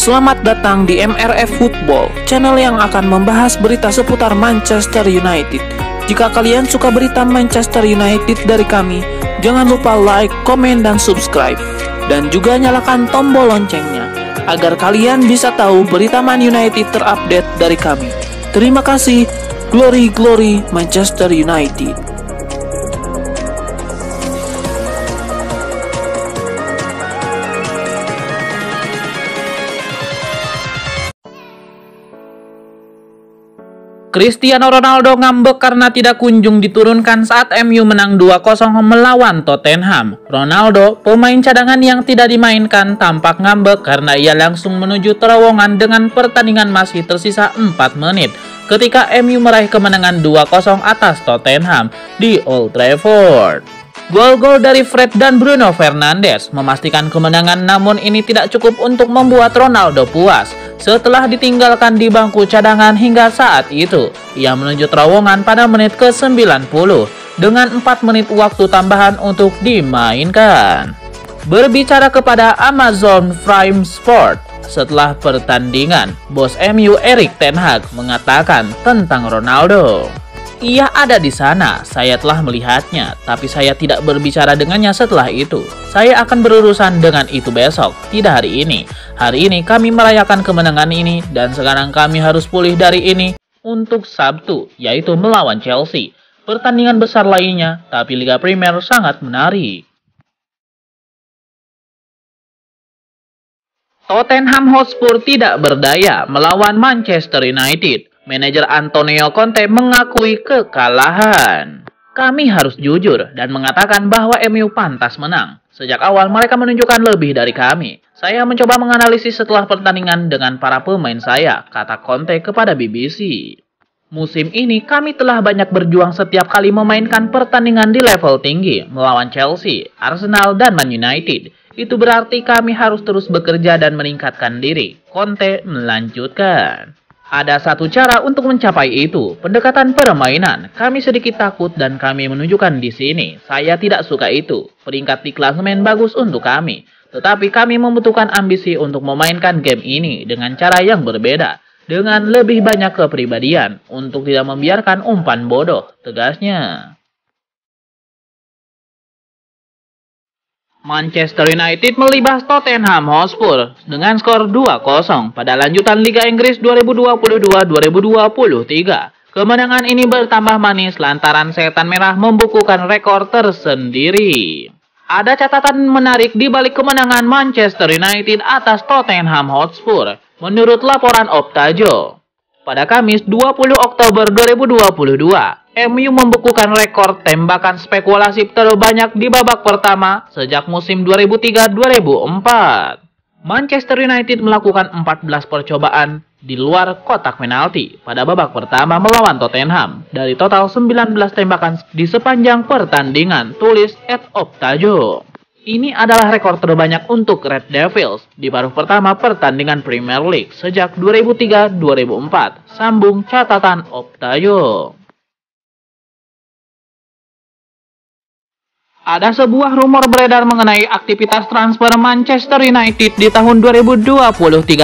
Selamat datang di MRF Football, channel yang akan membahas berita seputar Manchester United. Jika kalian suka berita Manchester United dari kami, jangan lupa like, komen, dan subscribe. Dan juga nyalakan tombol loncengnya, agar kalian bisa tahu berita Man United terupdate dari kami. Terima kasih, Glory Glory Manchester United. Cristiano Ronaldo ngambek karena tidak kunjung diturunkan saat MU menang 2-0 melawan Tottenham. Ronaldo, pemain cadangan yang tidak dimainkan, tampak ngambek karena ia langsung menuju terowongan dengan pertandingan masih tersisa 4 menit ketika MU meraih kemenangan 2-0 atas Tottenham di Old Trafford. Gol-gol dari Fred dan Bruno Fernandes memastikan kemenangan, namun ini tidak cukup untuk membuat Ronaldo puas. Setelah ditinggalkan di bangku cadangan hingga saat itu, ia menuju terowongan pada menit ke-90 dengan 4 menit waktu tambahan untuk dimainkan. Berbicara kepada Amazon Prime Sport setelah pertandingan, bos MU Erik ten Hag mengatakan tentang Ronaldo. Ia ada di sana, saya telah melihatnya, tapi saya tidak berbicara dengannya setelah itu. Saya akan berurusan dengan itu besok, tidak hari ini. Hari ini kami merayakan kemenangan ini, dan sekarang kami harus pulih dari ini untuk Sabtu, yaitu melawan Chelsea. Pertandingan besar lainnya, tapi Liga Primer sangat menarik. Tottenham Hotspur tidak berdaya melawan Manchester United. Manajer Antonio Conte mengakui kekalahan. Kami harus jujur dan mengatakan bahwa MU pantas menang. Sejak awal mereka menunjukkan lebih dari kami. Saya mencoba menganalisis setelah pertandingan dengan para pemain saya, kata Conte kepada BBC. Musim ini kami telah banyak berjuang setiap kali memainkan pertandingan di level tinggi melawan Chelsea, Arsenal, dan Man United. Itu berarti kami harus terus bekerja dan meningkatkan diri, Conte melanjutkan. Ada satu cara untuk mencapai itu, pendekatan permainan. Kami sedikit takut dan kami menunjukkan di sini. Saya tidak suka itu. Peringkat di klasemen bagus untuk kami. Tetapi kami membutuhkan ambisi untuk memainkan game ini dengan cara yang berbeda. Dengan lebih banyak kepribadian untuk tidak membiarkan umpan bodoh, tegasnya. Manchester United melibas Tottenham Hotspur dengan skor 2-0 pada lanjutan Liga Inggris 2022-2023. Kemenangan ini bertambah manis lantaran Setan Merah membukukan rekor tersendiri. Ada catatan menarik di balik kemenangan Manchester United atas Tottenham Hotspur. Menurut laporan Optajo, pada Kamis 20 Oktober 2022, MU membukukan rekor tembakan spekulasi terbanyak di babak pertama sejak musim 2003-2004. Manchester United melakukan 14 percobaan di luar kotak penalti pada babak pertama melawan Tottenham dari total 19 tembakan di sepanjang pertandingan, tulis @optajo. Ini adalah rekor terbanyak untuk Red Devils di paruh pertama pertandingan Premier League sejak 2003-2004, sambung catatan Optajo. Ada sebuah rumor beredar mengenai aktivitas transfer Manchester United di tahun 2023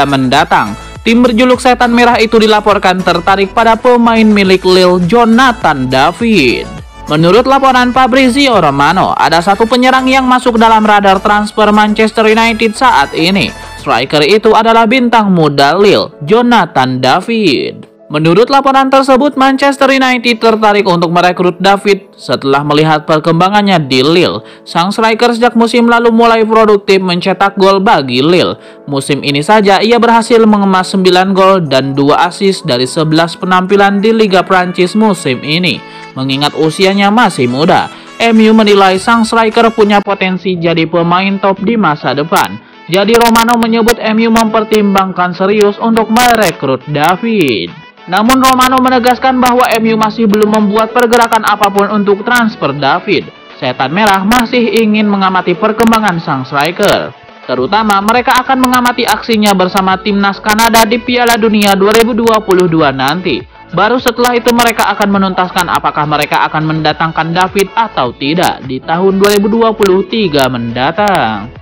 mendatang. Tim berjuluk Setan Merah itu dilaporkan tertarik pada pemain milik Lille, Jonathan David. Menurut laporan Fabrizio Romano, ada satu penyerang yang masuk dalam radar transfer Manchester United saat ini. Striker itu adalah bintang muda Lille, Jonathan David. Menurut laporan tersebut, Manchester United tertarik untuk merekrut David setelah melihat perkembangannya di Lille. Sang striker sejak musim lalu mulai produktif mencetak gol bagi Lille. Musim ini saja ia berhasil mengemas 9 gol dan 2 assist dari 11 penampilan di Liga Prancis musim ini. Mengingat usianya masih muda, MU menilai sang striker punya potensi jadi pemain top di masa depan. Jadi Romano menyebut MU mempertimbangkan serius untuk merekrut David. Namun Romano menegaskan bahwa MU masih belum membuat pergerakan apapun untuk transfer David. Setan Merah masih ingin mengamati perkembangan sang striker. Terutama mereka akan mengamati aksinya bersama timnas Kanada di Piala Dunia 2022 nanti. Baru setelah itu mereka akan menuntaskan apakah mereka akan mendatangkan David atau tidak di tahun 2023 mendatang.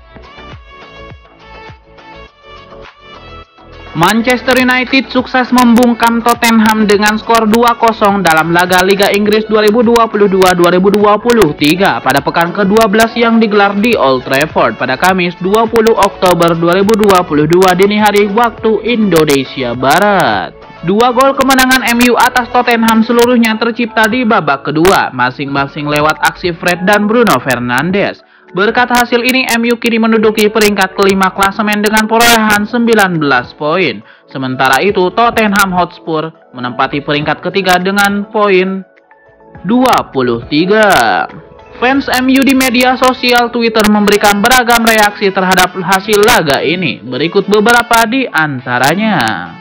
Manchester United sukses membungkam Tottenham dengan skor 2-0 dalam laga Liga Inggris 2022-2023 pada pekan ke-12 yang digelar di Old Trafford pada Kamis 20 Oktober 2022 dini hari waktu Indonesia Barat. Dua gol kemenangan MU atas Tottenham seluruhnya tercipta di babak kedua, masing-masing lewat aksi Fred dan Bruno Fernandes. Berkat hasil ini, MU kini menduduki peringkat kelima klasemen dengan perolehan 19 poin. Sementara itu, Tottenham Hotspur menempati peringkat ketiga dengan poin 23. Fans MU di media sosial Twitter memberikan beragam reaksi terhadap hasil laga ini. Berikut beberapa di antaranya.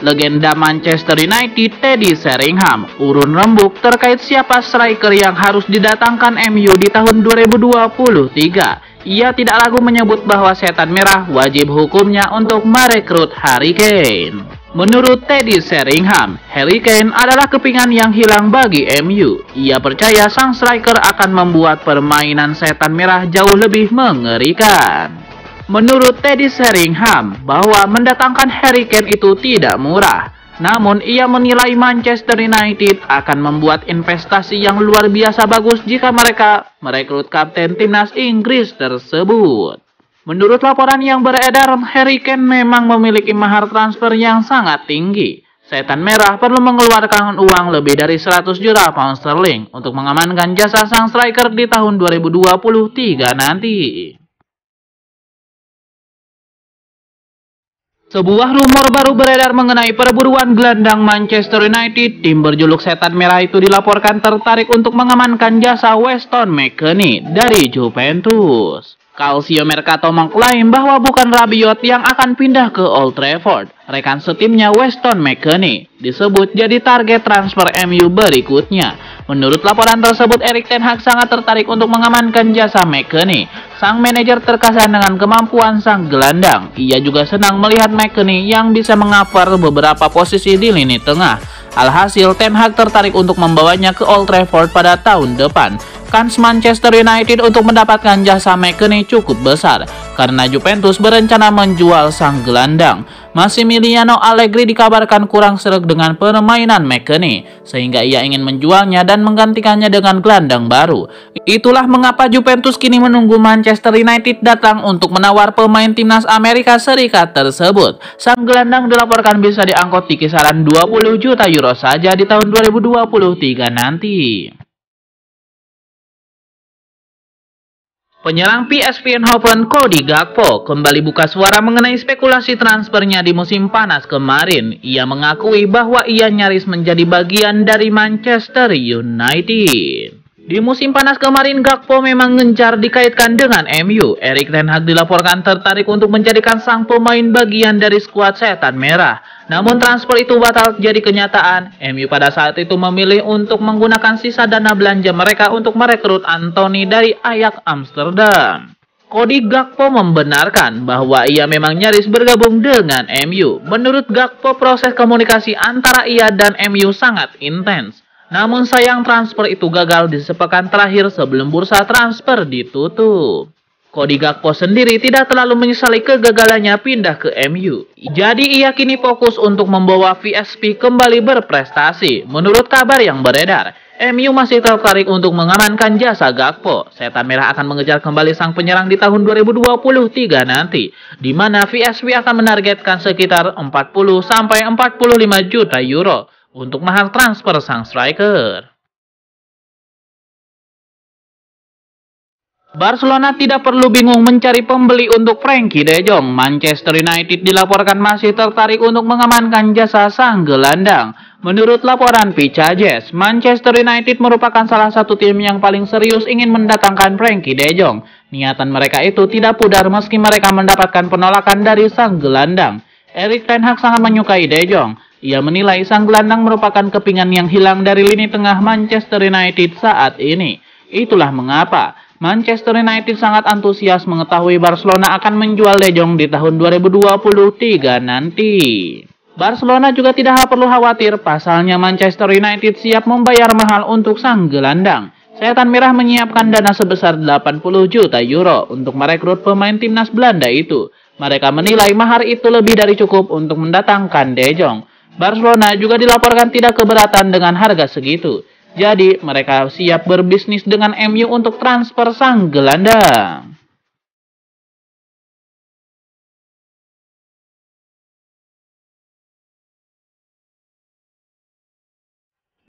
Legenda Manchester United Teddy Sheringham urun rembuk terkait siapa striker yang harus didatangkan MU di tahun 2023. Ia tidak ragu menyebut bahwa setan merah wajib hukumnya untuk merekrut Harry Kane. Menurut Teddy Sheringham, Harry Kane adalah kepingan yang hilang bagi MU. Ia percaya sang striker akan membuat permainan setan merah jauh lebih mengerikan. Menurut Teddy Sheringham, bahwa mendatangkan Harry Kane itu tidak murah. Namun, ia menilai Manchester United akan membuat investasi yang luar biasa bagus jika mereka merekrut kapten timnas Inggris tersebut. Menurut laporan yang beredar, Harry Kane memang memiliki mahar transfer yang sangat tinggi. Setan merah perlu mengeluarkan uang lebih dari 100 juta pound sterling untuk mengamankan jasa sang striker di tahun 2023 nanti. Sebuah rumor baru beredar mengenai perburuan gelandang Manchester United. Tim berjuluk Setan Merah itu dilaporkan tertarik untuk mengamankan jasa Weston McKennie dari Juventus. Calcio Mercato mengklaim bahwa bukan Rabiot yang akan pindah ke Old Trafford. Rekan setimnya Weston McKennie disebut jadi target transfer MU berikutnya. Menurut laporan tersebut, Erik ten Hag sangat tertarik untuk mengamankan jasa McKennie. Sang manajer terkesan dengan kemampuan sang gelandang. Ia juga senang melihat McKennie yang bisa mengcover beberapa posisi di lini tengah. Alhasil, Ten Hag tertarik untuk membawanya ke Old Trafford pada tahun depan. Kans Manchester United untuk mendapatkan jasa McKennie cukup besar karena Juventus berencana menjual sang gelandang. Massimiliano Allegri dikabarkan kurang sreg dengan permainan McKennie sehingga ia ingin menjualnya dan menggantikannya dengan gelandang baru. Itulah mengapa Juventus kini menunggu Manchester United datang untuk menawar pemain timnas Amerika Serikat tersebut. Sang gelandang dilaporkan bisa diangkut di kisaran 20 juta euro saja di tahun 2023 nanti. Penyerang PSV Eindhoven Cody Gakpo kembali buka suara mengenai spekulasi transfernya di musim panas kemarin. Ia mengakui bahwa ia nyaris menjadi bagian dari Manchester United. Di musim panas kemarin, Gakpo memang gencar dikaitkan dengan MU. Erik ten Hag dilaporkan tertarik untuk menjadikan sang pemain bagian dari skuad Setan Merah. Namun transfer itu batal jadi kenyataan. MU pada saat itu memilih untuk menggunakan sisa dana belanja mereka untuk merekrut Anthony dari Ajax Amsterdam. Cody Gakpo membenarkan bahwa ia memang nyaris bergabung dengan MU. Menurut Gakpo, proses komunikasi antara ia dan MU sangat intens. Namun sayang transfer itu gagal di sepekan terakhir sebelum bursa transfer ditutup. Cody Gakpo sendiri tidak terlalu menyesali kegagalannya pindah ke MU. Jadi ia kini fokus untuk membawa VSP kembali berprestasi. Menurut kabar yang beredar, MU masih tertarik untuk mengamankan jasa Gakpo. Setan Merah akan mengejar kembali sang penyerang di tahun 2023 nanti, di mana VSP akan menargetkan sekitar 40-45 juta euro untuk mahar transfer sang striker. Barcelona tidak perlu bingung mencari pembeli untuk Frenkie de Jong. Manchester United dilaporkan masih tertarik untuk mengamankan jasa sang gelandang. Menurut laporan Picajes, Manchester United merupakan salah satu tim yang paling serius ingin mendatangkan Frenkie de Jong. Niatan mereka itu tidak pudar meski mereka mendapatkan penolakan dari sang gelandang. Erik ten Hag sangat menyukai de Jong. Ia menilai sang gelandang merupakan kepingan yang hilang dari lini tengah Manchester United saat ini. Itulah mengapa Manchester United sangat antusias mengetahui Barcelona akan menjual De Jong di tahun 2023 nanti. Barcelona juga tidak perlu khawatir, pasalnya Manchester United siap membayar mahal untuk sang gelandang. Setan Merah menyiapkan dana sebesar 80 juta euro untuk merekrut pemain timnas Belanda itu. Mereka menilai mahar itu lebih dari cukup untuk mendatangkan De Jong. Barcelona juga dilaporkan tidak keberatan dengan harga segitu. Jadi, mereka siap berbisnis dengan MU untuk transfer sang gelandang.